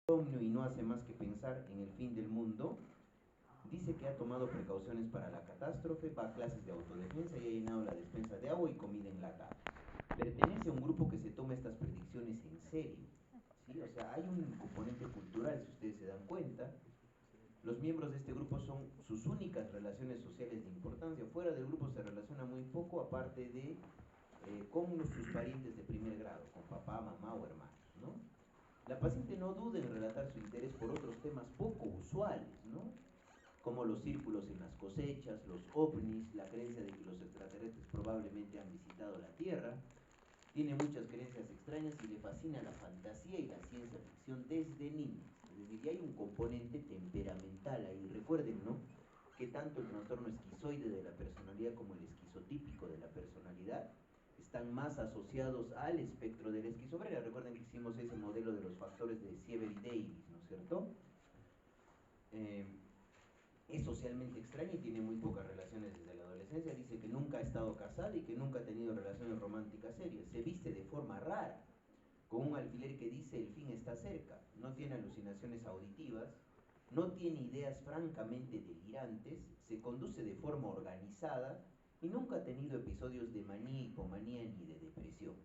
insomnio y no hace más que pensar en el fin del mundo, dice que ha tomado precauciones para la catástrofe, va a clases de autodefensa y ha llenado la despensa de agua y comida enlatada. Pertenece a un grupo que se toma estas predicciones en serio, ¿sí? O sea, hay un componente cultural, si ustedes se dan cuenta. Los miembros de este grupo son sus únicas relaciones sociales de importancia. Fuera del grupo se relaciona muy poco, aparte de con sus parientes de primer grado, con papá, mamá o hermanos, ¿no? La paciente no duda en relatar su interés por otros temas poco usuales, ¿no? Como los círculos en las cosechas, los ovnis, la creencia de que los extraterrestres probablemente han visitado la Tierra. Tiene muchas creencias extrañas y le fascina la fantasía y la ciencia ficción desde niño. Es decir, ya hay un componente temperamental ahí. Recuerden, ¿no? Que tanto el trastorno esquizoide de la personalidad como el esquizotípico de la personalidad están más asociados al espectro de la esquizofrenia. Recuerden que hicimos ese modelo de los factores de Siever y Davis, ¿no es cierto? Eh, es socialmente extraña y tiene muy pocas relaciones desde la adolescencia. Dice que nunca ha estado casada y que nunca ha tenido relaciones románticas serias. Se viste de forma rara, con un alfiler que dice el fin está cerca. No tiene alucinaciones auditivas, no tiene ideas francamente delirantes, se conduce de forma organizada y nunca ha tenido episodios de manía, hipomanía ni de depresión.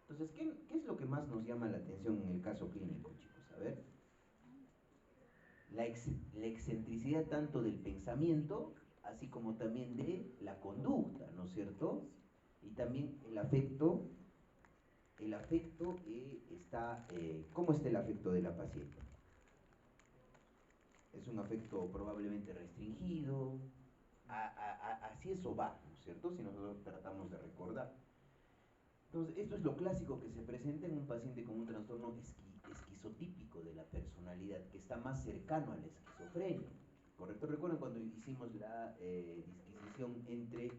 Entonces, ¿qué es lo que más nos llama la atención en el caso clínico, chicos? A ver, la excentricidad tanto del pensamiento, así como también de la conducta, ¿no es cierto? Y también ¿cómo está el afecto de la paciente? Es un afecto probablemente restringido, así eso va, ¿no es cierto? Si nosotros tratamos de recordar. Entonces, esto es lo clásico que se presenta en un paciente con un trastorno esquizotípico de la personalidad, que está más cercano a la esquizofrenia. ¿Correcto? Recuerden cuando hicimos la disquisición entre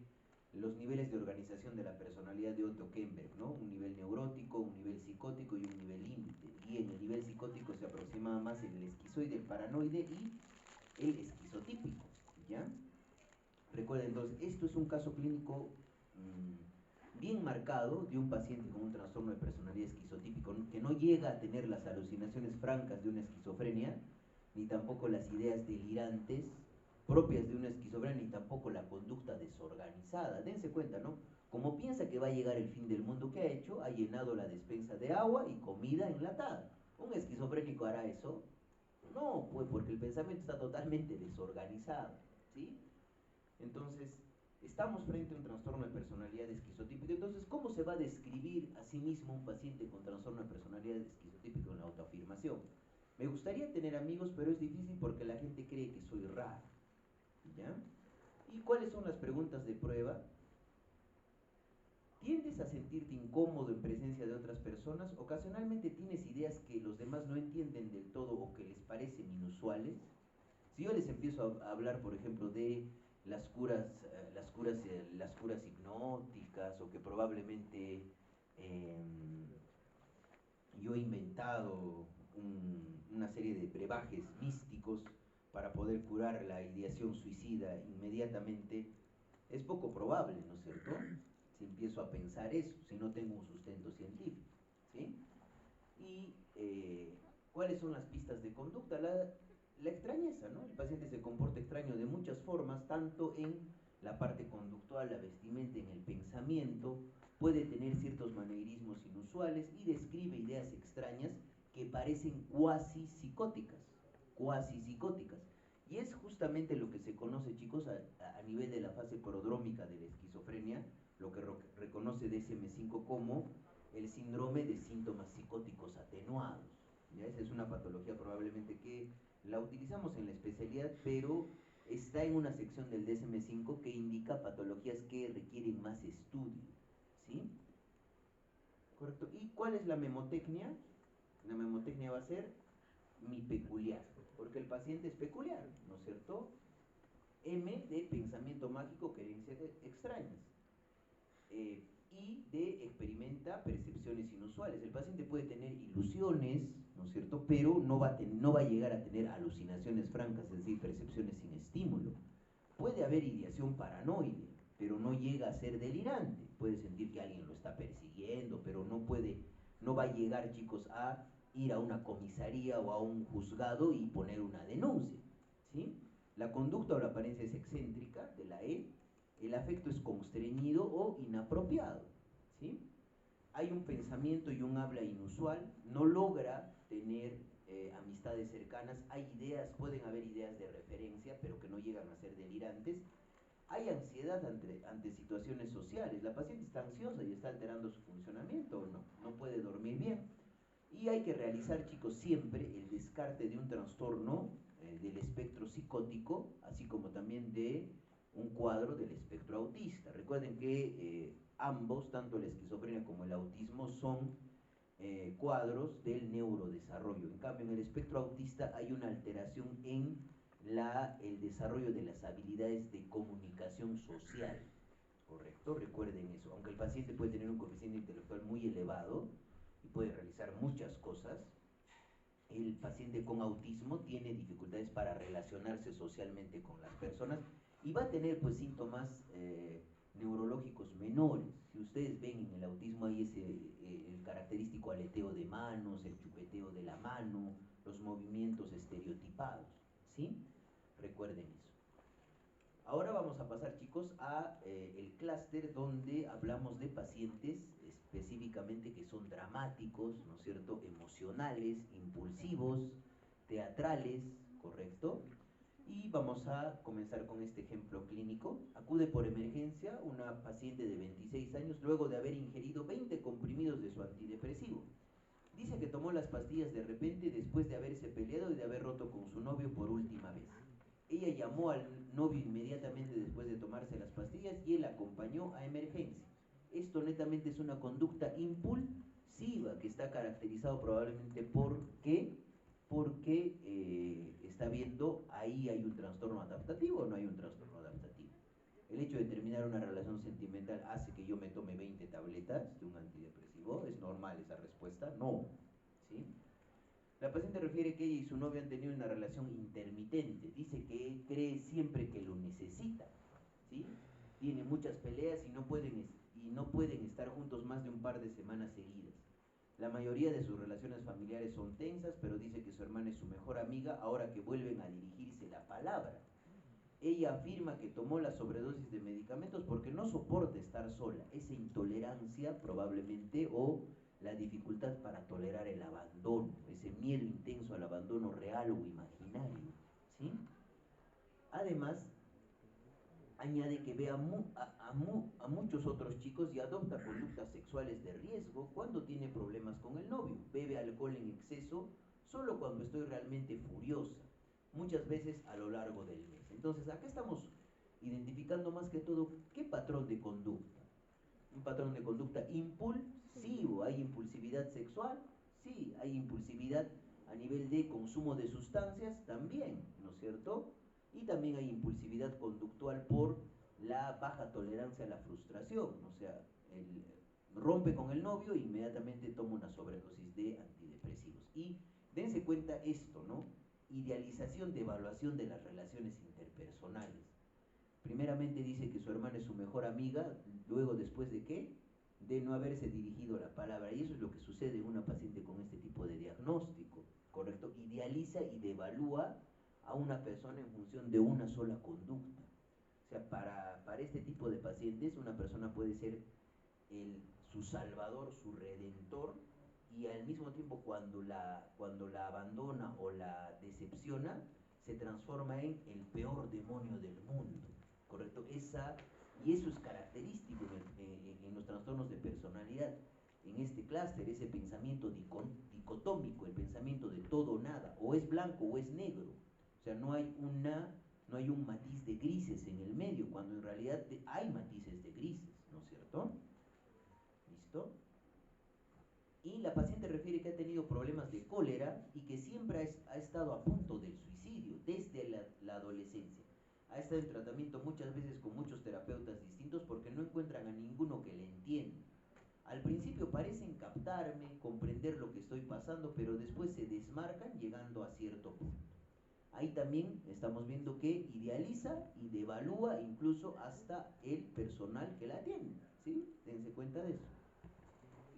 los niveles de organización de la personalidad de Otto Kemberg, ¿no? Un nivel neurótico, un nivel psicótico y un nivel límite. Y en el nivel psicótico se aproximaba más el esquizoide, el paranoide y el esquizotípico, ¿ya? Recuerden, entonces, esto es un caso clínico bien marcado de un paciente con un trastorno de personalidad esquizotípico, que no llega a tener las alucinaciones francas de una esquizofrenia, ni tampoco las ideas delirantes propias de una esquizofrenia, ni tampoco la conducta desorganizada. Dense cuenta, ¿no? Como piensa que va a llegar el fin del mundo, ¿qué ha hecho? Ha llenado la despensa de agua y comida enlatada. ¿Un esquizofrénico hará eso? No, pues porque el pensamiento está totalmente desorganizado, ¿sí? Entonces, estamos frente a un trastorno de personalidad esquizotípica. Entonces, ¿cómo se va a describir a sí mismo un paciente con trastorno de personalidad esquizotípica en la autoafirmación? Me gustaría tener amigos, pero es difícil porque la gente cree que soy raro, ¿ya? ¿Y cuáles son las preguntas de prueba? ¿Tiendes a sentirte incómodo en presencia de otras personas? ¿Ocasionalmente tienes ideas que los demás no entienden del todo o que les parecen inusuales? Si yo les empiezo a hablar, por ejemplo, de las curas hipnóticas, o que probablemente eh, yo he inventado una serie de brebajes místicos para poder curar la ideación suicida inmediatamente, es poco probable, ¿no es cierto? Si empiezo a pensar eso, si no tengo un sustento científico, ¿sí? Y ¿cuáles son las pistas de conducta? La extrañeza, ¿no? El paciente se comporta extraño de muchas formas, tanto en la parte conductual, la vestimenta, en el pensamiento, puede tener ciertos maneirismos inusuales y describe ideas extrañas que parecen cuasi psicóticas. Y es justamente lo que se conoce, chicos, a nivel de la fase prodrómica de la esquizofrenia, lo que reconoce DSM-5 como el síndrome de síntomas psicóticos atenuados. ¿Ya? Esa es una patología probablemente que la utilizamos en la especialidad, pero está en una sección del DSM-5 que indica patologías que requieren más estudio, ¿sí? Correcto. ¿Y cuál es la memotecnia? La memotecnia va a ser mi peculiar, porque el paciente es peculiar, ¿no es cierto? M de pensamiento mágico, creencias extrañas. Y de experimenta percepciones inusuales. El paciente puede tener ilusiones, ¿no es cierto? Pero no va a llegar a tener alucinaciones francas, es decir, percepciones sin estímulo. Puede haber ideación paranoide, pero no llega a ser delirante. Puede sentir que alguien lo está persiguiendo, pero no va a llegar, chicos, a ir a una comisaría o a un juzgado y poner una denuncia, ¿sí? La conducta o la apariencia es excéntrica, de la E. El afecto es constreñido o inapropiado, ¿sí? Hay un pensamiento y un habla inusual, no logra tener amistades cercanas, hay ideas, pueden haber ideas de referencia, pero que no llegan a ser delirantes. Hay ansiedad ante situaciones sociales, la paciente está ansiosa y está alterando su funcionamiento, no puede dormir bien. Y hay que realizar, chicos, siempre el descarte de un trastorno del espectro psicótico, así como también de un cuadro del espectro autista. Recuerden que ambos, tanto la esquizofrenia como el autismo, son cuadros del neurodesarrollo. En cambio, en el espectro autista hay una alteración en el desarrollo de las habilidades de comunicación social, ¿correcto? Recuerden eso. Aunque el paciente puede tener un coeficiente intelectual muy elevado y puede realizar muchas cosas, el paciente con autismo tiene dificultades para relacionarse socialmente con las personas y va a tener pues síntomas neurológicos menores. Si ustedes ven en el autismo hay el característico aleteo de manos, el chupeteo de la mano, los movimientos estereotipados, ¿sí? Recuerden eso. Ahora vamos a pasar, chicos, a el clúster donde hablamos de pacientes específicamente que son dramáticos, ¿no es cierto?, emocionales, impulsivos, teatrales, ¿correcto? Y vamos a comenzar con este ejemplo clínico. Acude por emergencia una paciente de 26 años luego de haber ingerido 20 comprimidos de su antidepresivo. Dice que tomó las pastillas de repente después de haberse peleado y de haber roto con su novio por última vez. Ella llamó al novio inmediatamente después de tomarse las pastillas y él acompañó a emergencia. Esto netamente es una conducta impulsiva que está caracterizado probablemente por ¿qué? Porque está viendo ahí hay un trastorno adaptativo o no hay un trastorno adaptativo. El hecho de terminar una relación sentimental hace que yo me tome 20 tabletas de un antidepresivo. ¿Es normal esa respuesta? No, ¿sí? La paciente refiere que ella y su novio han tenido una relación intermitente. Dice que cree siempre que lo necesita, ¿sí? Tiene muchas peleas y no pueden estar juntos más de un par de semanas seguidas. La mayoría de sus relaciones familiares son tensas, pero dice que su hermana es su mejor amiga ahora que vuelven a dirigirse la palabra. Ella afirma que tomó la sobredosis de medicamentos porque no soporta estar sola. Esa intolerancia probablemente o la dificultad para tolerar el abandono, ese miedo intenso al abandono real o imaginario, ¿sí? Además, añade que ve a muchos otros chicos y adopta conductas sexuales de riesgo cuando tiene problemas con el novio. Bebe alcohol en exceso solo cuando estoy realmente furiosa, muchas veces a lo largo del mes. Entonces, acá estamos identificando más que todo qué patrón de conducta. Un patrón de conducta impulsivo. ¿Hay impulsividad sexual? Sí. ¿Hay impulsividad a nivel de consumo de sustancias? También, ¿no es cierto? Y también hay impulsividad conductual por la baja tolerancia a la frustración. O sea, rompe con el novio e inmediatamente toma una sobredosis de antidepresivos. Y dense cuenta esto, ¿no? Idealización de evaluación de las relaciones interpersonales. Primeramente dice que su hermana es su mejor amiga, luego después de ¿qué? De no haberse dirigido la palabra. Y eso es lo que sucede en una paciente con este tipo de diagnóstico, ¿correcto? Idealiza y devalúa a una persona en función de una sola conducta. O sea, para este tipo de pacientes una persona puede ser su salvador, su redentor, y al mismo tiempo cuando la abandona o la decepciona, se transforma en el peor demonio del mundo, ¿correcto? Y eso es característico en los trastornos de personalidad. En este clúster, ese pensamiento dicotómico, el pensamiento de todo o nada, o es blanco o es negro. O sea, no hay un matiz de grises en el medio, cuando en realidad hay matices de grises, ¿no es cierto? ¿Listo? Y la paciente refiere que ha tenido problemas de cólera y que siempre ha estado a punto del suicidio desde la adolescencia. Ha estado en tratamiento muchas veces con muchos terapeutas distintos porque no encuentran a ninguno que le entienda. Al principio parecen captarme, comprender lo que estoy pasando, pero después se desmarcan llegando a cierto punto. Ahí también estamos viendo que idealiza y devalúa incluso hasta el personal que la atiende, ¿sí? Dense cuenta de eso.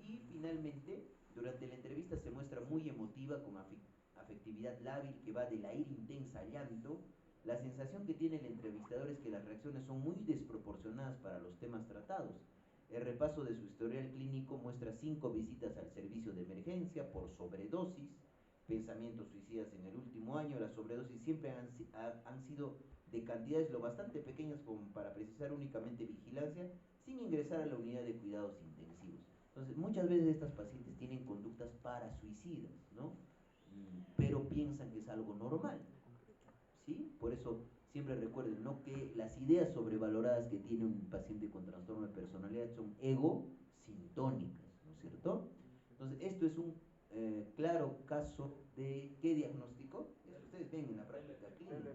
Y finalmente, Durante la entrevista se muestra muy emotiva, con afectividad lábil que va de la ira intensa al llanto. La sensación que tiene el entrevistador es que las reacciones son muy desproporcionadas para los temas tratados. El repaso de su historial clínico muestra 5 visitas al servicio de emergencia por sobredosis, pensamientos suicidas en el último año. Las sobredosis siempre han sido de cantidades lo bastante pequeñas como para precisar únicamente vigilancia, sin ingresar a la unidad de cuidados intensivos. Entonces, muchas veces estas pacientes tienen conductas parasuicidas, ¿no? Pero piensan que es algo normal, ¿sí? Por eso siempre recuerden, ¿no?, que las ideas sobrevaloradas que tiene un paciente con trastorno de personalidad son egosintónicas, ¿no es cierto? Entonces, esto es un claro caso de ¿qué diagnóstico? Ustedes ven en la práctica clínica.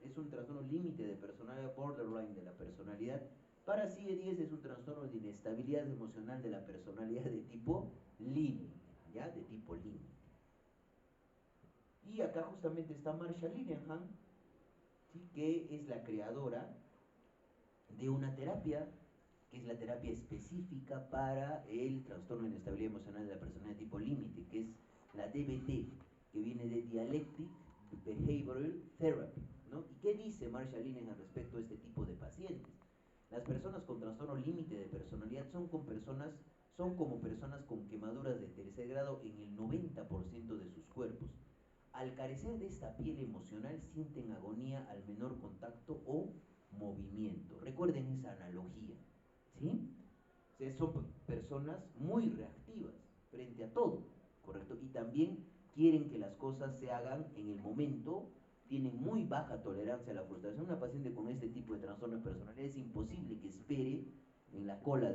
Es un trastorno límite de personalidad, borderline de la personalidad. Para CIE-10 es un trastorno de inestabilidad emocional de la personalidad de tipo límite, ¿ya? De tipo límite. Y acá justamente está Marsha Linehan, ¿sí?, que es la creadora de una terapia, que es la terapia específica para el trastorno de inestabilidad emocional de la personalidad de tipo límite, que es la DBT, que viene de Dialectic Behavioral Therapy, ¿no? ¿Y qué dice Marsha Linehan respecto a este tipo de pacientes? Las personas con trastorno límite de personalidad son como personas con quemaduras de tercer grado en el 90% de sus cuerpos. Al carecer de esta piel emocional, sienten agonía al menor contacto o movimiento. Recuerden esa analogía, ¿sí? O sea, son personas muy reactivas frente a todo, ¿correcto? Y también quieren que las cosas se hagan en el momento, tienen muy baja tolerancia a la frustración. Una paciente con este tipo de trastorno de personalidad es imposible que espere en la cola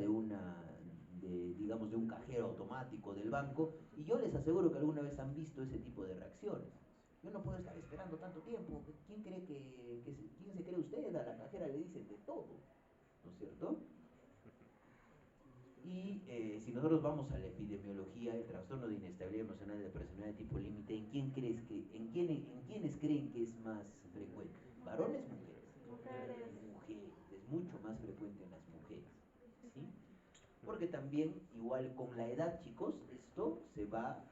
digamos, de un cajero automático del banco, y yo les aseguro que alguna vez han visto ese tipo de reacciones. Yo no puedo estar esperando tanto tiempo. ¿Quién se cree usted? A la cajera le dicen de todo, ¿no es cierto? Y si nosotros vamos a la epidemiología, el trastorno de inestabilidad emocional de la personalidad de tipo límite, ¿en quiénes creen que es más frecuente? ¿Varones, mujeres? Mujeres. Es mucho más frecuente en las mujeres, ¿sí? Porque también, igual con la edad, chicos, esto se va,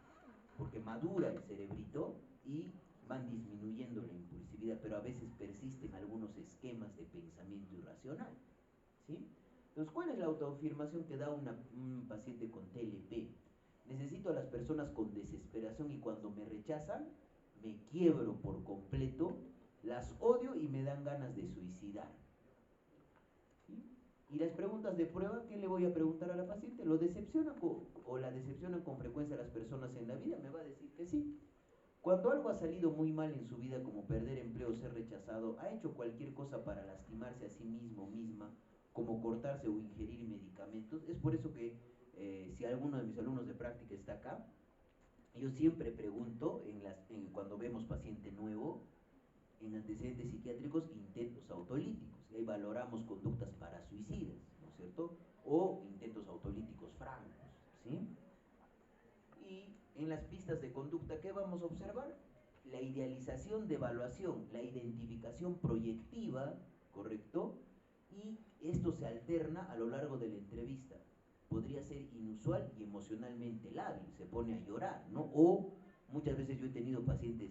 porque madura el cerebrito y van disminuyendo la impulsividad, pero a veces persisten algunos esquemas de pensamiento irracional, ¿sí? Entonces, ¿cuál es la autoafirmación que da un paciente con TLP? Necesito a las personas con desesperación y cuando me rechazan, me quiebro por completo, las odio y me dan ganas de suicidar. ¿Sí? Y las preguntas de prueba, ¿qué le voy a preguntar a la paciente? ¿Lo decepcionan o la decepcionan con frecuencia a las personas en la vida? Me va a decir que sí. Cuando algo ha salido muy mal en su vida, como perder empleo o ser rechazado, ha hecho cualquier cosa para lastimarse a sí mismo o misma, como cortarse o ingerir medicamentos. Es por eso que si alguno de mis alumnos de práctica está acá, yo siempre pregunto cuando vemos paciente nuevo, en antecedentes psiquiátricos, intentos autolíticos. Y ahí valoramos conductas parasuicidas, ¿no es cierto? O intentos autolíticos francos, ¿sí? Y en las pistas de conducta, ¿qué vamos a observar? La idealización de evaluación, la identificación proyectiva, ¿correcto? Y esto se alterna a lo largo de la entrevista. Podría ser inusual y emocionalmente lábil, se pone a llorar, ¿no? O muchas veces yo he tenido pacientes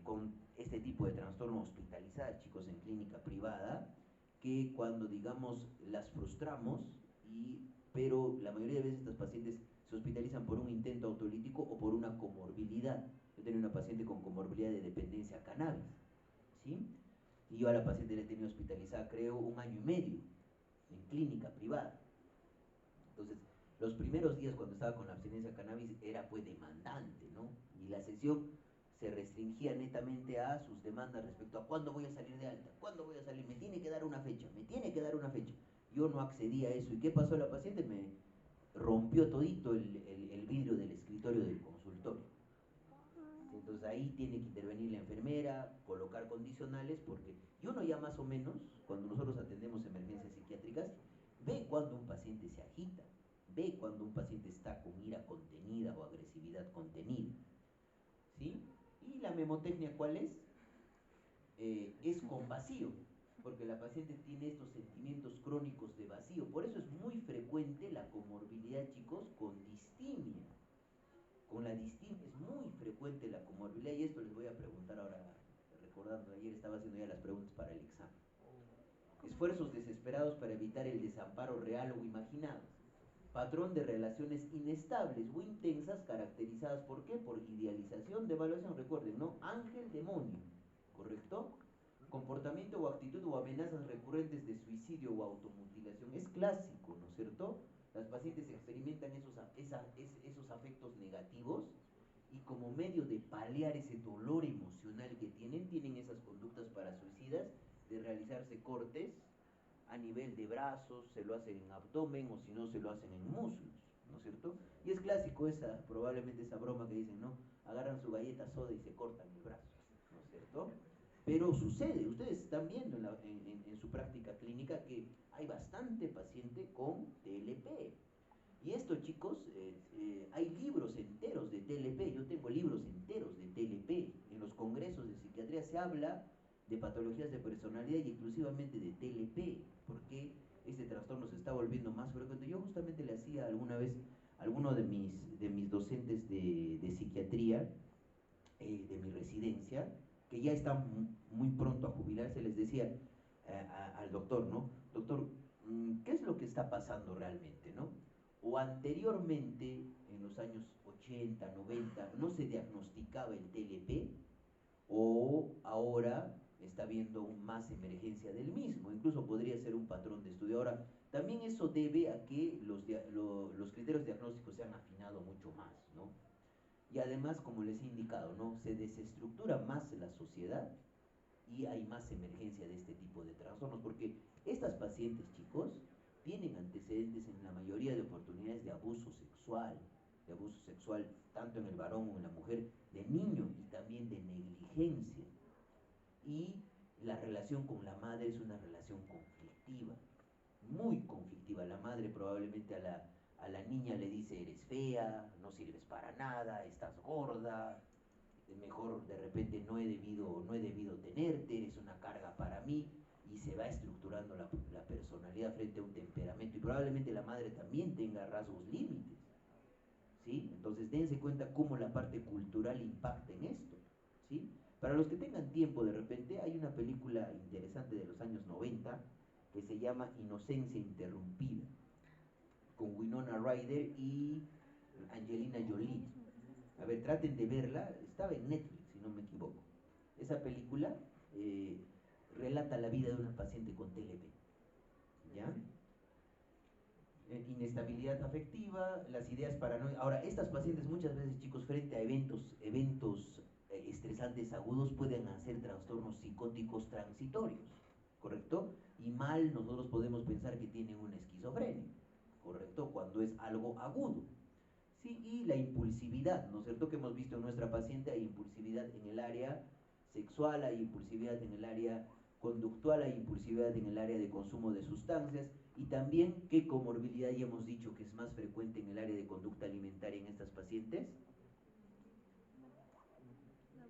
con este tipo de trastorno hospitalizadas, chicos, en clínica privada, que cuando, digamos, las frustramos, pero la mayoría de veces estas pacientes se hospitalizan por un intento autolítico o por una comorbilidad. Yo tenía una paciente con comorbilidad de dependencia a cannabis, ¿sí? Y yo a la paciente la he tenido hospitalizada, creo, 1 año y medio, en clínica privada. Entonces, los primeros días cuando estaba con la abstinencia a cannabis era pues demandante, ¿no? Y la sesión se restringía netamente a sus demandas respecto a cuándo voy a salir de alta, cuándo voy a salir, me tiene que dar una fecha, me tiene que dar una fecha. Yo no accedía a eso. ¿Y qué pasó a la paciente? Me rompió todito el vidrio del escritorio del consultorio. Entonces ahí tiene que intervenir la enfermera, colocar condicionales, porque y uno ya más o menos, cuando nosotros atendemos emergencias psiquiátricas, ve cuando un paciente se agita, ve cuando un paciente está con ira contenida o agresividad contenida, ¿sí? Y la memotecnia, ¿cuál es? Es con vacío. porque la paciente tiene estos sentimientos crónicos de vacío. Por eso es muy frecuente la comorbilidad, chicos, con distimia. Con la distimia es muy frecuente la comorbilidad, y esto les voy a preguntar ahora, recordando, ayer estaba haciendo ya las preguntas para el examen. Esfuerzos desesperados para evitar el desamparo real o imaginado. Patrón de relaciones inestables o intensas caracterizadas ¿por qué? Por idealización, devaluación, recuerden, ¿no? Ángel, demonio, ¿correcto? Comportamiento o actitud o amenazas recurrentes de suicidio o automutilación. Es clásico, ¿no es cierto? Las pacientes experimentan esos afectos negativos y como medio de paliar ese dolor emocional que tienen esas conductas para suicidas de realizarse cortes a nivel de brazos, se lo hacen en abdomen o si no se lo hacen en muslos, ¿no es cierto? Y es clásico probablemente esa broma que dicen, ¿no? Agarran su galleta soda y se cortan el brazo, ¿no es cierto? Pero sucede, ustedes están viendo en su práctica clínica que hay bastante paciente con TLP. Y esto, chicos, hay libros enteros de TLP, yo tengo libros enteros de TLP. En los congresos de psiquiatría se habla de patologías de personalidad y exclusivamente de TLP, porque este trastorno se está volviendo más frecuente. Yo justamente le hacía alguna vez a alguno de mis docentes de psiquiatría, de mi residencia, que ya están muy pronto a jubilarse, les decía al doctor, ¿no? Doctor, ¿qué es lo que está pasando realmente, no? O anteriormente, en los años 80, 90, no se diagnosticaba el TLP, o ahora está habiendo más emergencia del mismo, incluso podría ser un patrón de estudio. Ahora, también eso debe a que los criterios diagnósticos se han afinado mucho más, ¿no? Y además, como les he indicado, ¿no? Se desestructura más la sociedad y hay más emergencia de este tipo de trastornos, porque estas pacientes, chicos, tienen antecedentes en la mayoría de oportunidades de abuso sexual, tanto en el varón o en la mujer, de niño y también de negligencia. Y la relación con la madre es una relación conflictiva, muy conflictiva. La madre probablemente a la niña le dice, eres fea, no sirves para nada, estás gorda, mejor de repente no he debido tenerte, eres una carga para mí, y se va estructurando la personalidad frente a un temperamento, y probablemente la madre también tenga rasgos límites, ¿sí? Entonces dense cuenta cómo la parte cultural impacta en esto, ¿sí? Para los que tengan tiempo, de repente hay una película interesante de los años 90 que se llama Inocencia Interrumpida, con Winona Ryder y Angelina Jolie. A ver, traten de verla, estaba en Netflix, si no me equivoco. Esa película relata la vida de una paciente con TLP, ¿ya? Inestabilidad afectiva, las ideas paranoicas. Ahora, estas pacientes muchas veces, chicos, frente a eventos estresantes agudos pueden hacer trastornos psicóticos transitorios, ¿correcto? Y mal nosotros podemos pensar que tienen una esquizofrenia, ¿correcto? Cuando es algo agudo. Sí, y la impulsividad, ¿no es cierto? Que hemos visto en nuestra paciente, hay impulsividad en el área sexual, hay impulsividad en el área conductual, hay impulsividad en el área de consumo de sustancias, y también qué comorbilidad ya hemos dicho que es más frecuente en el área de conducta alimentaria en estas pacientes.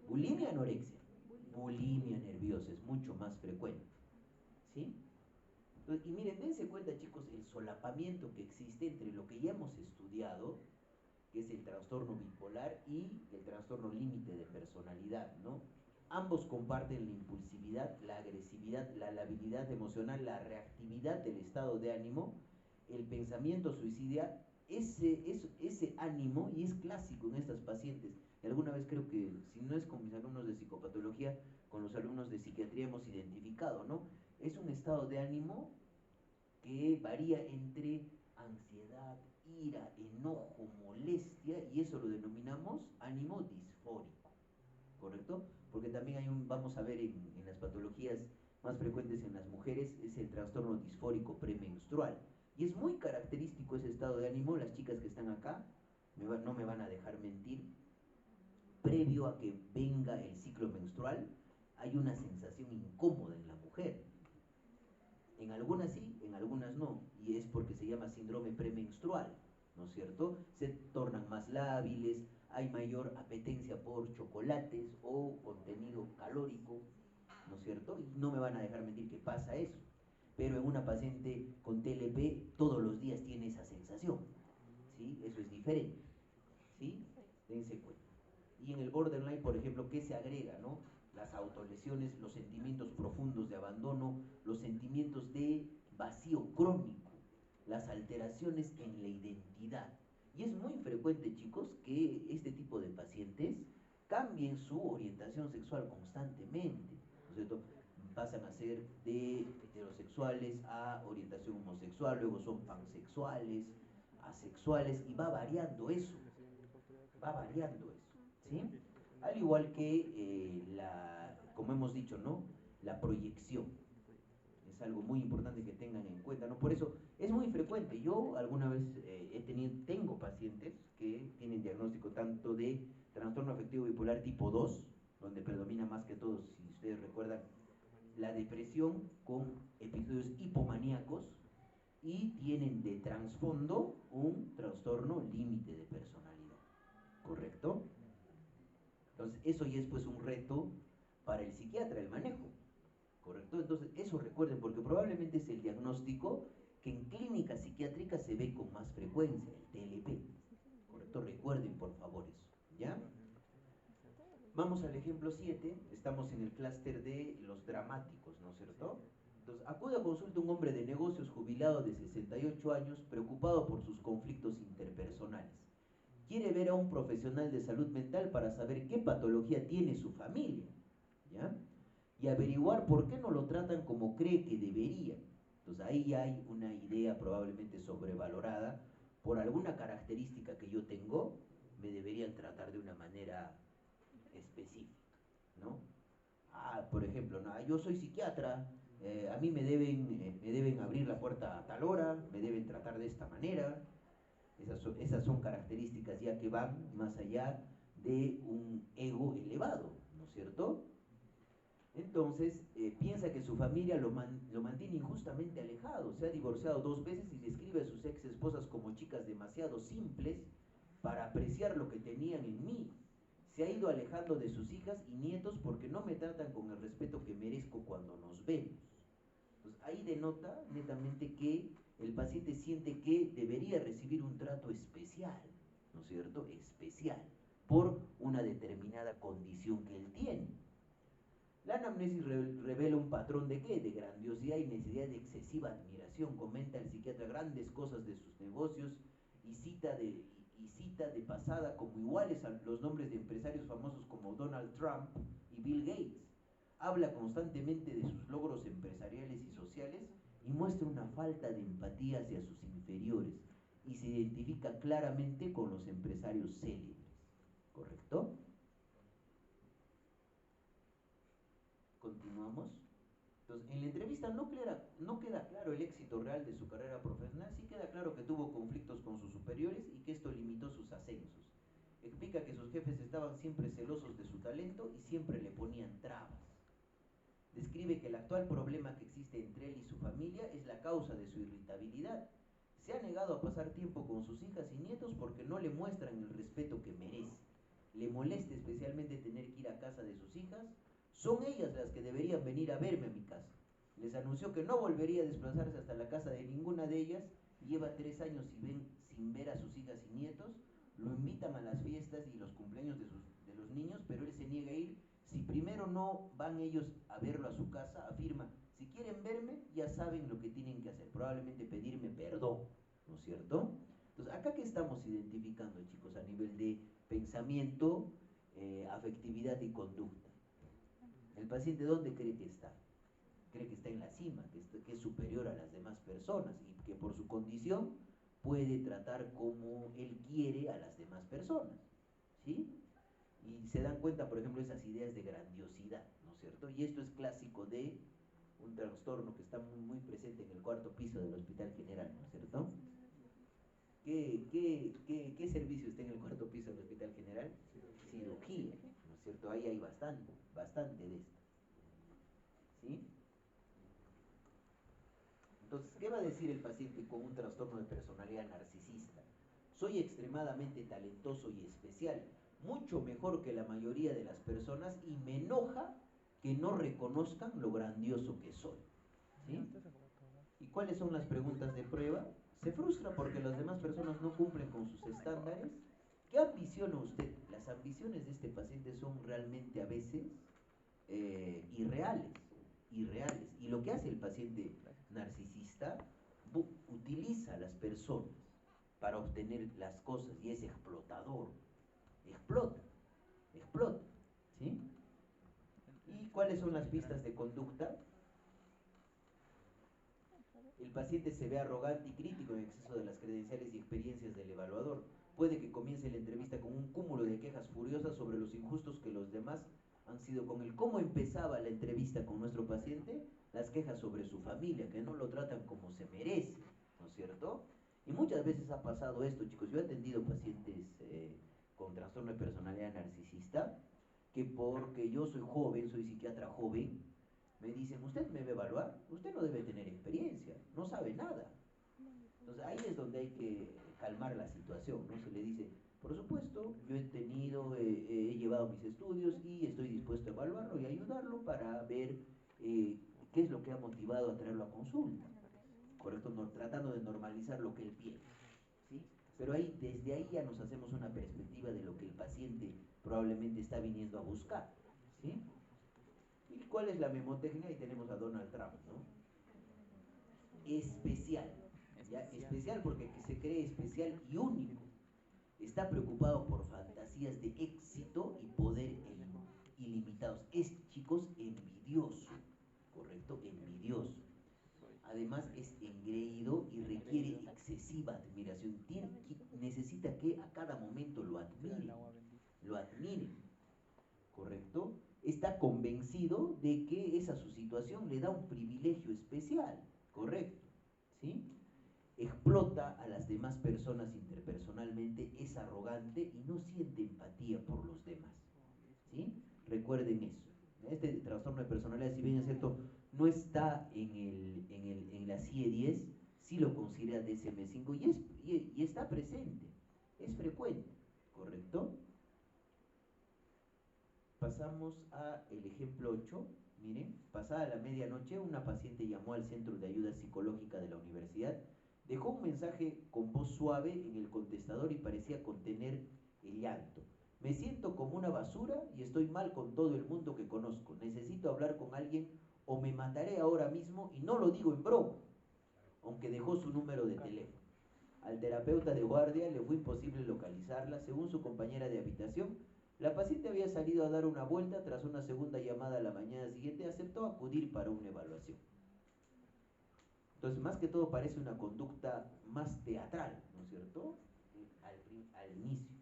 Bulimia, anorexia. Bulimia nerviosa es mucho más frecuente, ¿sí? Y miren, dense cuenta, chicos, el solapamiento que existe entre lo que ya hemos estudiado, que es el trastorno bipolar, y el trastorno límite de personalidad, ¿no? Ambos comparten la impulsividad, la agresividad, la labilidad emocional, la reactividad del estado de ánimo, el pensamiento suicida, ese ánimo, y es clásico en estas pacientes. Y alguna vez creo que, si no es con mis alumnos de psicopatología, con los alumnos de psiquiatría hemos identificado, ¿no? Es un estado de ánimo que varía entre ansiedad, ira, enojo, molestia, y eso lo denominamos ánimo disfórico, ¿correcto? Porque también vamos a ver en las patologías más frecuentes en las mujeres, es el trastorno disfórico premenstrual. Y es muy característico ese estado de ánimo. Las chicas que están acá no me van a dejar mentir. Previo a que venga el ciclo menstrual, hay una sensación incómoda en la mujer. En algunas sí, en algunas no, y es porque se llama síndrome premenstrual, ¿no es cierto? Se tornan más lábiles, hay mayor apetencia por chocolates o contenido calórico, ¿no es cierto? Y no me van a dejar mentir que pasa eso. Pero en una paciente con TLP todos los días tiene esa sensación, ¿sí? Eso es diferente, ¿sí? Dense cuenta. Y en el borderline, por ejemplo, ¿qué se agrega, no? Las autolesiones, los sentimientos profundos de abandono, los sentimientos de vacío crónico, las alteraciones en la identidad. Y es muy frecuente, chicos, que este tipo de pacientes cambien su orientación sexual constantemente, ¿no es cierto? Pasan a ser de heterosexuales a orientación homosexual, luego son pansexuales, asexuales, y va variando eso, ¿sí? Al igual que como hemos dicho, ¿no? La proyección. Es algo muy importante que tengan en cuenta, ¿no? Por eso es muy frecuente. Yo alguna vez tengo pacientes que tienen diagnóstico tanto de trastorno afectivo bipolar tipo 2, donde predomina más que todo, si ustedes recuerdan, la depresión con episodios hipomaníacos, y tienen de trasfondo un trastorno límite de personalidad, ¿correcto? Entonces eso ya es pues un reto para el psiquiatra, el manejo, ¿correcto? Entonces eso recuerden, porque probablemente es el diagnóstico que en clínica psiquiátrica se ve con más frecuencia, el TLP, ¿correcto? Recuerden por favor eso, ¿ya? Vamos al ejemplo 7, estamos en el clúster de los dramáticos, ¿no es cierto? Entonces, acude a consulta un hombre de negocios jubilado de 68 años, preocupado por sus conflictos interpersonales. Quiere ver a un profesional de salud mental para saber qué patología tiene su familia, ¿ya? Y averiguar por qué no lo tratan como cree que debería. Entonces, ahí ya hay una idea probablemente sobrevalorada. Por alguna característica que yo tengo, me deberían tratar de una manera específica, ¿no? Por ejemplo, ¿no? Yo soy psiquiatra, a mí me deben abrir la puerta a tal hora, me deben tratar de esta manera. Esas son características ya que van más allá de un ego elevado, ¿no es cierto? Entonces, piensa que su familia lo mantiene injustamente alejado, se ha divorciado 2 veces y describe a sus ex esposas como chicas demasiado simples para apreciar lo que tenían en mí. Se ha ido alejando de sus hijas y nietos porque no me tratan con el respeto que merezco cuando nos vemos. Entonces, ahí denota netamente que el paciente siente que debería recibir un trato especial, ¿no es cierto? Especial, por una determinada condición que él tiene. La anamnesis revela un patrón de ¿qué? De grandiosidad y necesidad de excesiva admiración. Comenta el psiquiatra grandes cosas de sus negocios y cita de pasada como iguales a los nombres de empresarios famosos como Donald Trump y Bill Gates. Habla constantemente de sus logros empresariales y sociales y muestra una falta de empatía hacia sus inferiores y se identifica claramente con los empresarios célebres, ¿correcto? Continuamos. Entonces, en la entrevista no queda claro el éxito real de su carrera profesional, sí queda claro que tuvo conflictos con sus superiores y que esto limitó sus ascensos. Explica que sus jefes estaban siempre celosos de su talento y siempre le ponían trabas. Describe que el actual problema que existe entre él y su familia es la causa de su irritabilidad. Se ha negado a pasar tiempo con sus hijas y nietos porque no le muestran el respeto que merece. Le molesta especialmente tener que ir a casa de sus hijas. Son ellas las que deberían venir a verme a mi casa. Les anunció que no volvería a desplazarse hasta la casa de ninguna de ellas. Lleva 3 años sin ver a sus hijas y nietos. Lo invitan a las fiestas y los cumpleaños de los niños, pero él se niega a ir. Si primero no van ellos a verlo a su casa, afirma, si quieren verme, ya saben lo que tienen que hacer, probablemente pedirme perdón, ¿no es cierto? Entonces, acá que estamos identificando, chicos, a nivel de pensamiento, afectividad y conducta. ¿El paciente dónde cree que está? Cree que está en la cima, que es superior a las demás personas y que por su condición puede tratar como él quiere a las demás personas, ¿sí? Y se dan cuenta, por ejemplo, esas ideas de grandiosidad, ¿no es cierto? Y esto es clásico de un trastorno que está muy presente en el 4º piso del Hospital General, ¿no es cierto? ¿Qué servicio está en el 4º piso del Hospital General? Cirugía, ¿no es cierto? Ahí hay bastante de esto, ¿sí? Entonces, ¿qué va a decir el paciente con un trastorno de personalidad narcisista? Soy extremadamente talentoso y especial, mucho mejor que la mayoría de las personas y me enoja que no reconozcan lo grandioso que soy. ¿Sí? ¿Y cuáles son las preguntas de prueba? Se frustra porque las demás personas no cumplen con sus estándares. ¿Qué ambiciona usted? Las ambiciones de este paciente son realmente a veces irreales, irreales. Y lo que hace el paciente narcisista, utiliza a las personas para obtener las cosas y es explotador. Explota, explota. ¿Sí? ¿Y cuáles son las pistas de conducta? El paciente se ve arrogante y crítico en exceso de las credenciales y experiencias del evaluador. Puede que comience la entrevista con un cúmulo de quejas furiosas sobre los injustos que los demás han sido con él. ¿Cómo empezaba la entrevista con nuestro paciente? Las quejas sobre su familia, que no lo tratan como se merece, ¿no es cierto? Y muchas veces ha pasado esto, chicos. Yo he atendido pacientes con trastorno de personalidad narcisista, que porque yo soy joven, soy psiquiatra joven, me dicen, usted me debe evaluar, usted no debe tener experiencia, no sabe nada. Entonces ahí es donde hay que calmar la situación, ¿no? Se le dice, por supuesto, yo he tenido, he llevado mis estudios y estoy dispuesto a evaluarlo y ayudarlo para ver qué es lo que ha motivado a traerlo a consulta, ¿correcto? No, tratando de normalizar lo que él piensa, ¿sí? Pero ahí, desde ahí ya nos hacemos una perspectiva de lo que el paciente probablemente está viniendo a buscar, ¿sí? ¿Y cuál es la memotecnia? Ahí tenemos a Donald Trump, ¿no? Especial, ¿ya? Especial porque se cree especial y único. Está preocupado por fantasías de éxito y poder ilimitados. Es, chicos, envidioso, ¿correcto? Envidioso. Además es engreído y requiere excesiva admiración. Necesita que a cada momento lo admiren, ¿correcto? Está convencido de que esa su situación le da un privilegio especial, ¿correcto? ¿Sí? Explota a las demás personas interpersonalmente, es arrogante y no siente empatía por los demás, ¿sí? Recuerden eso. Este trastorno de personalidad, si bien es cierto, no está en la CIE-10, sí lo considera DSM-5 y está presente, es frecuente, ¿correcto? Pasamos a el ejemplo 8. Miren, pasada la medianoche, una paciente llamó al centro de ayuda psicológica de la universidad, dejó un mensaje con voz suave en el contestador y parecía contener el llanto. Me siento como una basura y estoy mal con todo el mundo que conozco. Necesito hablar con alguien o me mataré ahora mismo y no lo digo en broma, aunque dejó su número de teléfono. Al terapeuta de guardia le fue imposible localizarla. Según su compañera de habitación, la paciente había salido a dar una vuelta. Tras una segunda llamada a la mañana siguiente, aceptó acudir para una evaluación. Entonces, más que todo parece una conducta más teatral, ¿no es cierto? Al inicio.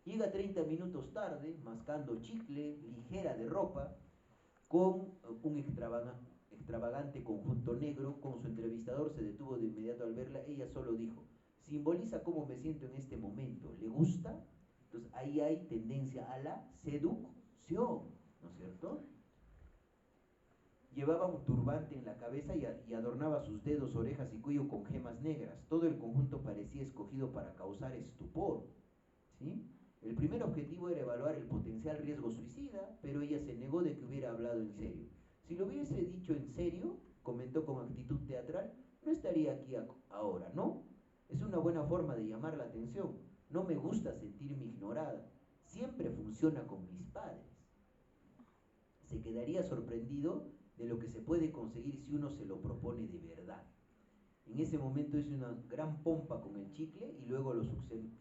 Llega 30 minutos tarde, mascando chicle, ligera de ropa, con un extravagante conjunto negro. Con su entrevistador se detuvo de inmediato al verla. Ella solo dijo, simboliza cómo me siento en este momento, ¿le gusta? Entonces ahí hay tendencia a la seducción, ¿no es cierto? Llevaba un turbante en la cabeza y adornaba sus dedos, orejas y cuello con gemas negras. Todo el conjunto parecía escogido para causar estupor, ¿sí? El primer objetivo era evaluar el potencial riesgo suicida, pero ella se negó de que hubiera hablado en serio. Si lo hubiese dicho en serio, comentó con actitud teatral, no estaría aquí ahora, ¿no? Es una buena forma de llamar la atención. No me gusta sentirme ignorada. Siempre funciona con mis padres. Se quedaría sorprendido de lo que se puede conseguir si uno se lo propone de verdad. En ese momento hizo una gran pompa con el chicle y luego lo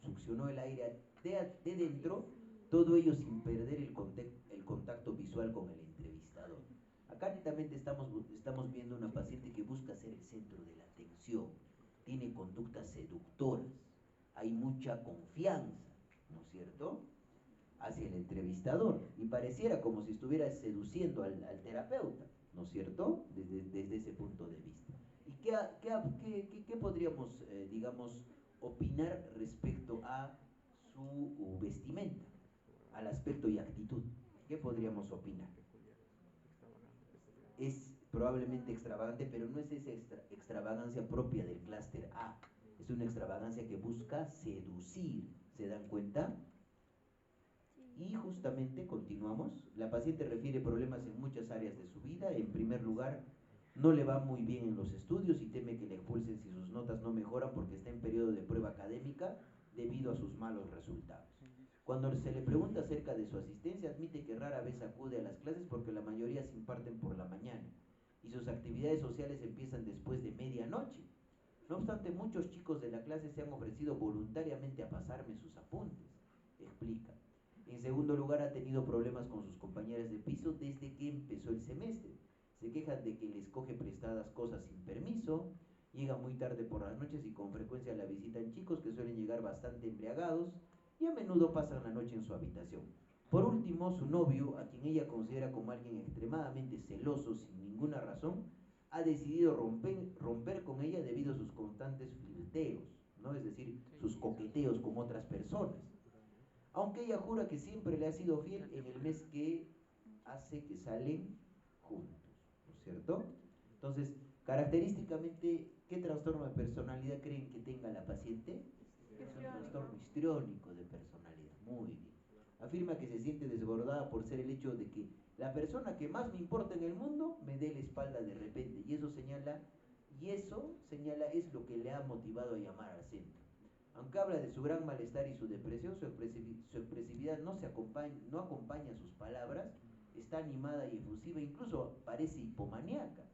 succionó el aire de dentro, todo ello sin perder el contacto visual con el entrevistador. Acá netamente estamos viendo una paciente que busca ser el centro de la atención, tiene conductas seductoras, hay mucha confianza, ¿no es cierto?, hacia el entrevistador, y pareciera como si estuviera seduciendo al terapeuta, ¿no es cierto?, desde ese punto de vista. ¿Y qué podríamos, digamos, opinar respecto a su vestimenta, al aspecto y actitud? ¿Qué podríamos opinar? Es probablemente extravagante, pero no es esa extravagancia propia del clúster A. Es una extravagancia que busca seducir, ¿se dan cuenta? Y justamente continuamos. La paciente refiere problemas en muchas áreas de su vida. En primer lugar, no le va muy bien en los estudios y teme que le expulsen si sus notas no mejoran porque está en periodo de prueba académica debido a sus malos resultados. Cuando se le pregunta acerca de su asistencia, admite que rara vez acude a las clases porque la mayoría se imparten por la mañana y sus actividades sociales empiezan después de medianoche. No obstante, muchos chicos de la clase se han ofrecido voluntariamente a pasarme sus apuntes, explica. En segundo lugar, ha tenido problemas con sus compañeras de piso desde que empezó el semestre. Se quejan de que les coge prestadas cosas sin permiso, llega muy tarde por las noches y con frecuencia la visitan chicos que suelen llegar bastante embriagados y a menudo pasan la noche en su habitación. Por último, su novio, a quien ella considera como alguien extremadamente celoso sin ninguna razón, ha decidido romper con ella debido a sus constantes flirteos, ¿no? Es decir, sus coqueteos con otras personas. Aunque ella jura que siempre le ha sido fiel en el mes que hace que salen juntos, ¿no es cierto? Entonces, característicamente, ¿qué trastorno de personalidad creen que tenga la paciente? Es un trastorno histriónico de personalidad, muy bien. Afirma que se siente desbordada por ser el hecho de que la persona que más me importa en el mundo me dé la espalda de repente, y eso señala es lo que le ha motivado a llamar al centro. Aunque habla de su gran malestar y su depresión, su expresividad no acompaña sus palabras, está animada y efusiva, incluso parece hipomaníaca.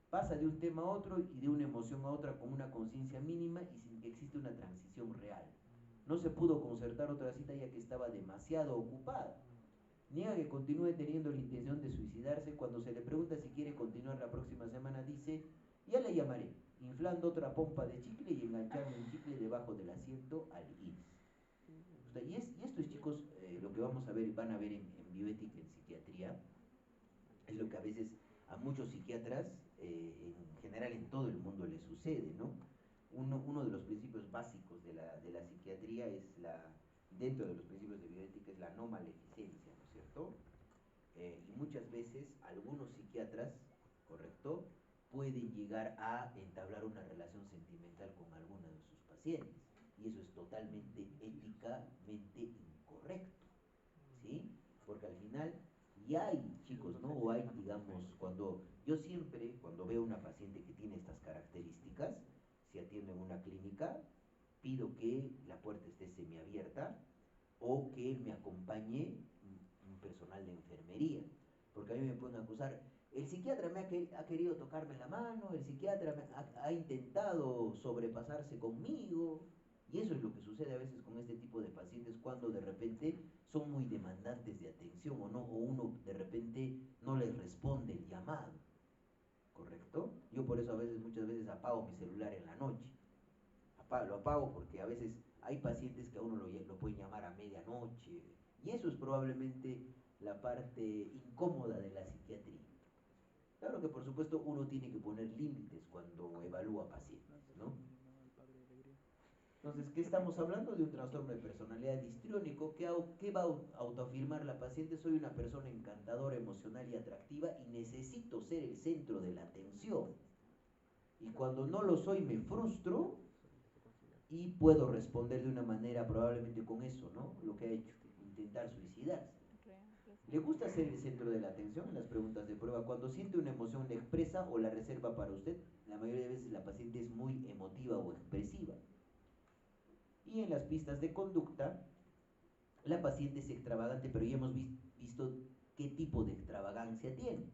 Pasa de un tema a otro y de una emoción a otra con una conciencia mínima y sin que exista una transición real. No se pudo concertar otra cita ya que estaba demasiado ocupada. Niega que continúe teniendo la intención de suicidarse. Cuando se le pregunta si quiere continuar la próxima semana, dice: ya le llamaré, inflando otra pompa de chicle y enganchando el chicle debajo del asiento al ir. Y esto es, chicos, lo que vamos a ver, van a ver en bioética, en psiquiatría, es lo que a veces a muchos psiquiatras, en general en todo el mundo, les sucede, ¿no? Uno de los principios básicos de la psiquiatría dentro de los principios de bioética, es la no maleficencia, ¿no es cierto? Y muchas veces algunos psiquiatras, ¿correcto?, pueden llegar a entablar una relación sentimental con alguna de sus pacientes, y eso es totalmente éticamente incorrecto, ¿sí? Porque al final, y hay, chicos, ¿no? O hay, digamos, cuando veo una paciente que tiene estas características, si atiendo en una clínica, pido que la puerta esté semiabierta o que me acompañe un personal de enfermería, porque a mí me pueden acusar: el psiquiatra ha querido tocarme la mano, el psiquiatra ha intentado sobrepasarse conmigo. Y eso es lo que sucede a veces con este tipo de pacientes cuando de repente son muy demandantes de atención, o uno de repente no les responde el llamado, ¿correcto? Yo por eso muchas veces apago mi celular en la noche. Lo apago porque a veces hay pacientes que a uno lo pueden llamar a medianoche, y eso es probablemente la parte incómoda de la psiquiatría. Claro que por supuesto uno tiene que poner límites cuando evalúa pacientes, ¿no? Entonces, ¿qué estamos hablando? De un trastorno de personalidad histriónico. ¿Qué va a autoafirmar la paciente? Soy una persona encantadora, emocional y atractiva y necesito ser el centro de la atención. Y cuando no lo soy me frustro y puedo responder de una manera probablemente con eso, ¿no? Lo que ha hecho, intentar suicidarse. ¿Le gusta ser el centro de la atención? En las preguntas de prueba, cuando siente una emoción, ¿la expresa o la reserva para usted? La mayoría de veces la paciente es muy emotiva o expresiva. Y en las pistas de conducta, la paciente es extravagante, pero ya hemos visto qué tipo de extravagancia tiene.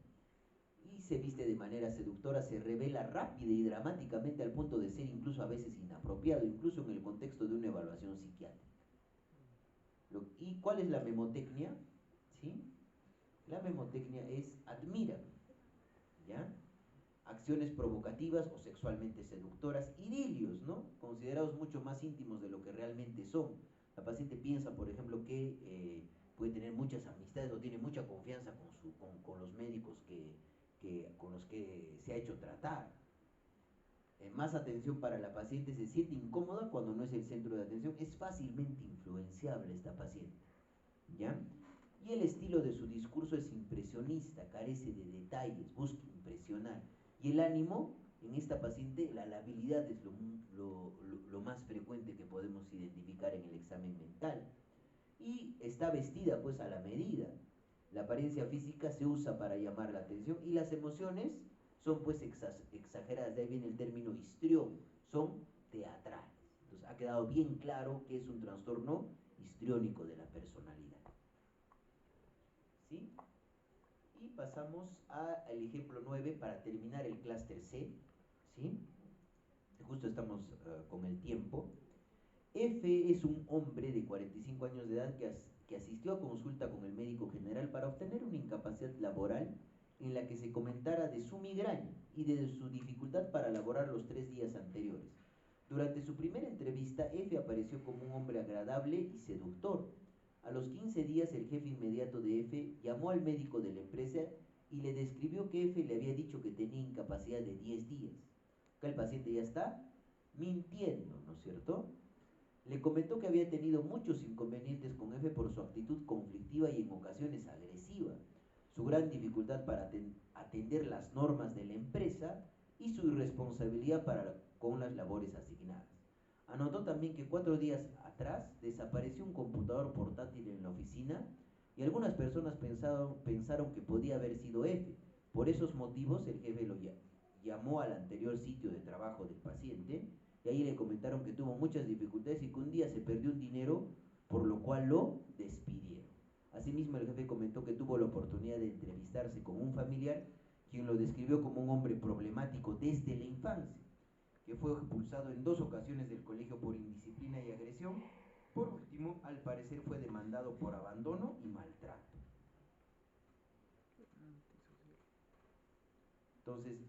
Y se viste de manera seductora, se revela rápida y dramáticamente al punto de ser incluso a veces inapropiado, incluso en el contexto de una evaluación psiquiátrica. ¿Y cuál es la memotecnia? ¿Sí? La memotecnia es admira, ¿ya? Acciones provocativas o sexualmente seductoras, idilios, ¿no? Considerados mucho más íntimos de lo que realmente son. La paciente piensa, por ejemplo, que puede tener muchas amistades o tiene mucha confianza con los médicos con los que se ha hecho tratar. Más atención para la paciente, se siente incómoda cuando no es el centro de atención, es fácilmente influenciable esta paciente, ¿ya? Y el estilo de su discurso es impresionista, carece de detalles, busca impresionar. Y el ánimo, en esta paciente, la labilidad es lo más frecuente que podemos identificar en el examen mental. y está vestida pues a la medida. La apariencia física se usa para llamar la atención y las emociones son pues exageradas, de ahí viene el término histrión, son teatrales. Entonces ha quedado bien claro que es un trastorno histriónico de la personalidad. ¿Sí? Y pasamos al ejemplo 9 para terminar el clúster C. ¿Sí? Justo estamos con el tiempo. F es un hombre de 45 años de edad que asistió a consulta con el médico general para obtener una incapacidad laboral en la que se comentara de su migraña y de su dificultad para laborar los 3 días anteriores. Durante su primera entrevista, F apareció como un hombre agradable y seductor. A los 15 días, el jefe inmediato de F llamó al médico de la empresa y le describió que F le había dicho que tenía incapacidad de 10 días. Acá el paciente ya está mintiendo, ¿no es cierto? Le comentó que había tenido muchos inconvenientes con F por su actitud conflictiva y en ocasiones agresiva, su gran dificultad para atender las normas de la empresa y su irresponsabilidad con las labores asignadas. Anotó también que 4 días atrás desapareció un computador portátil en la oficina y algunas personas pensaron que podía haber sido F. Por esos motivos el jefe lo llamó al anterior sitio de trabajo del paciente y ahí le comentaron que tuvo muchas dificultades y que un día se perdió un dinero por lo cual lo despidieron. Asimismo, el jefe comentó que tuvo la oportunidad de entrevistarse con un familiar quien lo describió como un hombre problemático desde la infancia, que fue expulsado en 2 ocasiones del colegio por indisciplina y agresión. Por último, al parecer fue demandado por abandono y maltrato. Entonces,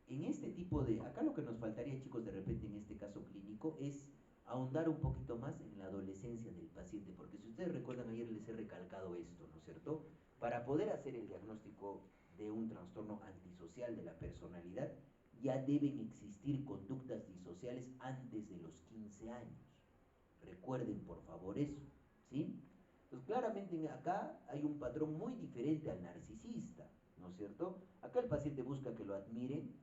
en este tipo de... Acá lo que nos faltaría, chicos, de repente en este caso clínico, es ahondar un poquito más en la adolescencia del paciente, porque si ustedes recuerdan, ayer les he recalcado esto, ¿no es cierto? Para poder hacer el diagnóstico de un trastorno antisocial de la personalidad, ya deben existir conductas disociales antes de los 15 años. Recuerden, por favor, eso, ¿sí? Entonces, claramente acá hay un patrón muy diferente al narcisista, ¿no es cierto? Acá el paciente busca que lo admiren,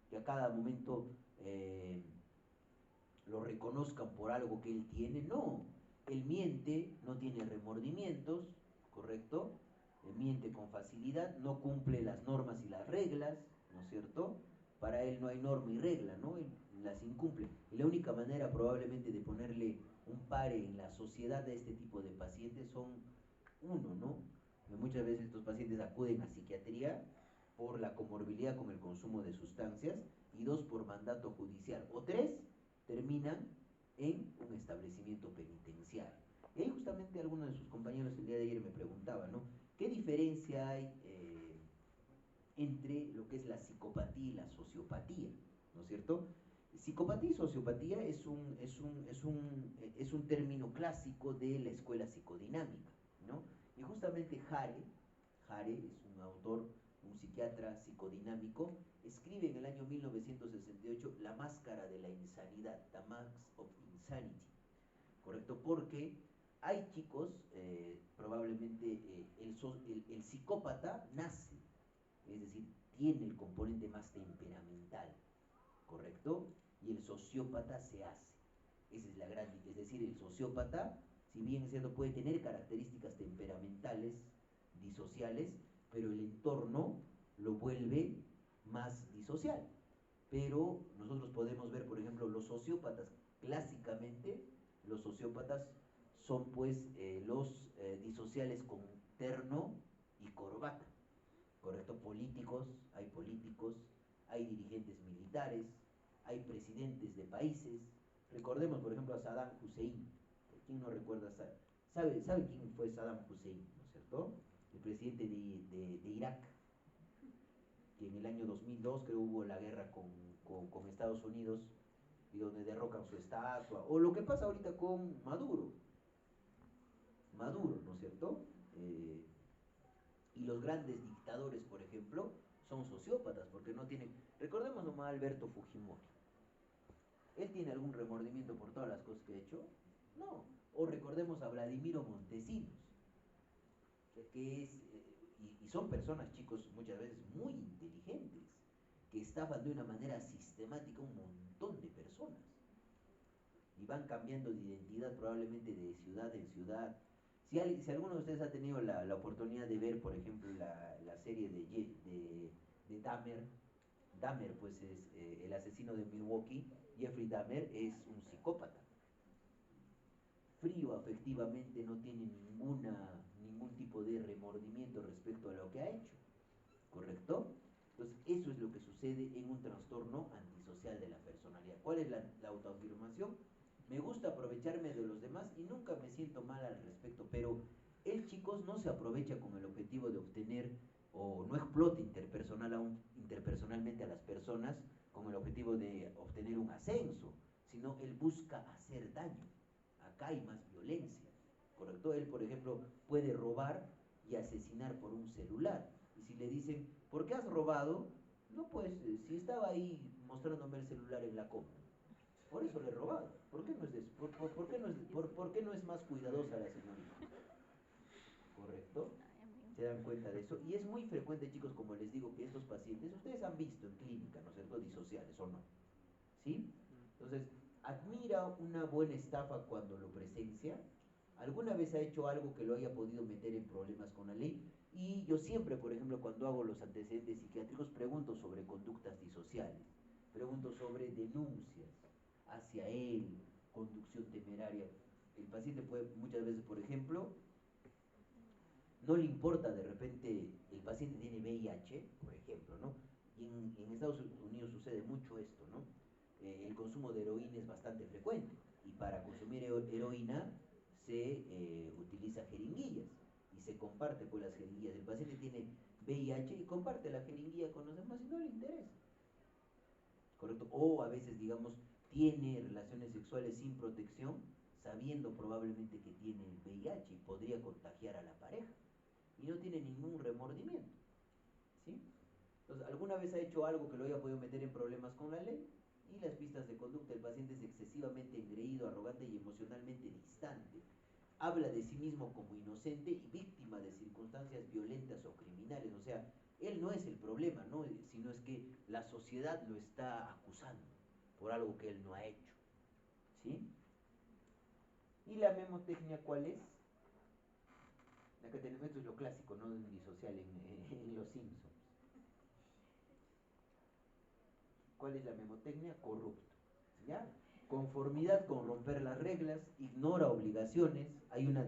que a cada momento lo reconozcan por algo que él tiene. No, él miente, no tiene remordimientos, ¿correcto? Miente con facilidad, no cumple las normas y las reglas, ¿no es cierto? Para él no hay norma y regla, ¿no? Él las incumple. Y la única manera probablemente de ponerle un pare en la sociedad de este tipo de pacientes son, uno, ¿no? Muchas veces estos pacientes acuden a psiquiatría por la comorbilidad con el consumo de sustancias, y 2, por mandato judicial, o 3, terminan en un establecimiento penitenciario. Y ahí justamente algunos de sus compañeros el día de ayer me preguntaban, ¿no? ¿Qué diferencia hay entre lo que es la psicopatía y la sociopatía? ¿No es cierto? Psicopatía y sociopatía es un término clásico de la escuela psicodinámica, ¿no? Y justamente Hare es un autor, un psiquiatra psicodinámico, escribe en el año 1968 La máscara de la insanidad, The Mask of Insanity, ¿correcto? Porque hay chicos, probablemente el psicópata nace, es decir, tiene el componente más temperamental, ¿correcto? Y el sociópata se hace. Esa es la gran, es decir, el sociópata, si bien es cierto, puede tener características temperamentales, disociales, pero el entorno lo vuelve más disocial. Pero nosotros podemos ver, por ejemplo, los sociópatas, clásicamente, los sociópatas son pues los disociales con terno y corbata, ¿correcto? Políticos, hay dirigentes militares, hay presidentes de países. Recordemos, por ejemplo, a Saddam Hussein. ¿Quién no recuerda? ¿Sabe quién fue Saddam Hussein, no es cierto? El presidente de Irak, que en el año 2002 creo hubo la guerra con Estados Unidos y donde derrocan su estatua. O lo que pasa ahorita con Maduro, ¿no es cierto? Y los grandes dictadores, por ejemplo, son sociópatas porque no tienen... Recordemos nomás a Alberto Fujimori. ¿Él tiene algún remordimiento por todas las cosas que ha hecho? No. O recordemos a Vladimiro Montesinos, que es... y son personas, chicos, muchas veces muy inteligentes, que estafan de una manera sistemática un montón de personas. y van cambiando de identidad probablemente de ciudad en ciudad. Si alguno de ustedes ha tenido la oportunidad de ver, por ejemplo, la serie de Dahmer, Dahmer pues es el asesino de Milwaukee, Jeffrey Dahmer es un psicópata. Frío afectivamente, no tiene ningún tipo de remordimiento respecto a lo que ha hecho, ¿correcto? Entonces, eso es lo que sucede en un trastorno antisocial de la personalidad. ¿Cuál es la autoafirmación? Me gusta aprovecharme de los demás y nunca me siento mal al respecto, pero él, chicos, no se aprovecha con el objetivo de obtener o no explota interpersonalmente a las personas con el objetivo de obtener un ascenso, sino él busca hacer daño. Acá hay más violencia, ¿correcto? Él, por ejemplo, puede robar y asesinar por un celular. Y si le dicen, ¿por qué has robado? No, pues, si estaba ahí mostrándome el celular en la compra. Por eso le he robado. ¿Por qué no es, por qué no es más cuidadosa la señorita? ¿Correcto? Se dan cuenta de eso. Y es muy frecuente, chicos, como les digo, que estos pacientes, ustedes han visto en clínica, ¿no es cierto?, disociales, ¿o no? ¿Sí? Entonces, admira una buena estafa cuando lo presencia. ¿Alguna vez ha hecho algo que lo haya podido meter en problemas con la ley? Y yo siempre, por ejemplo, cuando hago los antecedentes psiquiátricos, pregunto sobre conductas disociales, pregunto sobre denuncias hacia él, conducción temeraria. El paciente puede muchas veces, por ejemplo, no le importa, de repente el paciente tiene VIH, por ejemplo, ¿no? Y en Estados Unidos sucede mucho esto, ¿no? El consumo de heroína es bastante frecuente y para consumir heroína se utiliza jeringuillas y se comparte con las jeringuillas. El paciente tiene VIH y comparte la jeringuilla con los demás y no le interesa, ¿correcto? O a veces, digamos, tiene relaciones sexuales sin protección, sabiendo probablemente que tiene el VIH y podría contagiar a la pareja y no tiene ningún remordimiento, ¿sí? Entonces, ¿alguna vez ha hecho algo que lo haya podido meter en problemas con la ley? Y las pistas de conducta: el paciente es excesivamente engreído, arrogante y emocionalmente distante. Habla de sí mismo como inocente y víctima de circunstancias violentas o criminales. O sea, él no es el problema, ¿no?, sino es que la sociedad lo está acusando por algo que él no ha hecho, ¿sí? ¿Y la memotecnia cuál es? Acá tenemos, esto es lo clásico, ¿no?, disocial en Los Simpsons. ¿Cuál es la memotecnia? Corrupto, ¿ya? Conformidad con romper las reglas, ignora obligaciones, hay una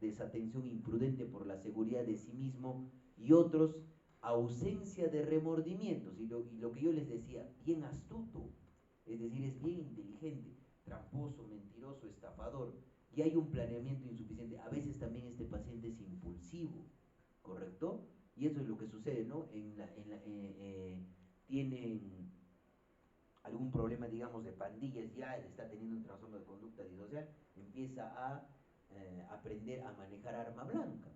desatención imprudente por la seguridad de sí mismo y otros, ausencia de remordimientos, y lo que yo les decía, bien astuto, es decir, es bien inteligente, tramposo, mentiroso, estafador, y hay un planeamiento insuficiente. A veces también este paciente es impulsivo, ¿correcto? Y eso es lo que sucede, ¿no? Tienen algún problema, digamos, de pandillas, ya está teniendo un trastorno de conducta disocial, empieza a aprender a manejar arma blanca,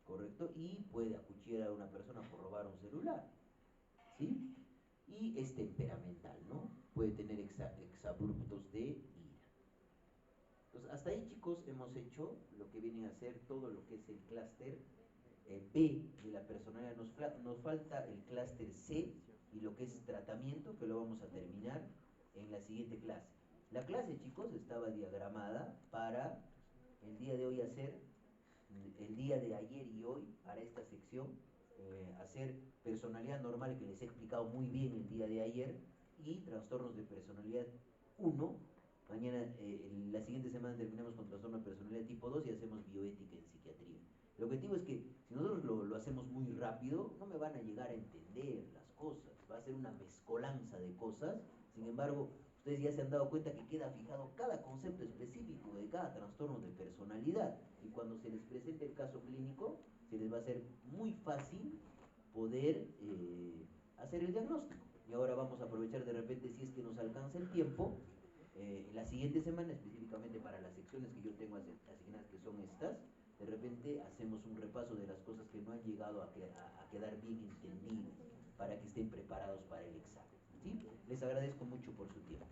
¿correcto? Y puede acuchillar a una persona por robar un celular, ¿sí? Y es temperamental, ¿no? Puede tener exabruptos de ira. Entonces, hasta ahí, chicos, hemos hecho lo que viene a ser todo lo que es el clúster B de la personalidad. Nos falta el clúster C y lo que es tratamiento, que lo vamos a terminar en la siguiente clase. La clase, chicos, estaba diagramada para el día de hoy hacer, el día de ayer y hoy, para esta sección, hacer personalidad normal, que les he explicado muy bien el día de ayer, y trastornos de personalidad 1. Mañana, la siguiente semana terminamos con trastorno de personalidad tipo 2 y hacemos bioética en psiquiatría. El objetivo es que si nosotros lo hacemos muy rápido, no me van a llegar a entender las cosas, va a ser una mezcolanza de cosas. Sin embargo, ustedes ya se han dado cuenta que queda fijado cada concepto específico de cada trastorno de personalidad, y cuando se les presente el caso clínico, se les va a hacer muy fácil poder hacer el diagnóstico. Y ahora vamos a aprovechar, de repente, si es que nos alcanza el tiempo, la siguiente semana, específicamente para las secciones que yo tengo asignadas, que son estas, de repente hacemos un repaso de las cosas que no han llegado a quedar bien entendidas, para que estén preparados para el examen, ¿sí? Les agradezco mucho por su tiempo.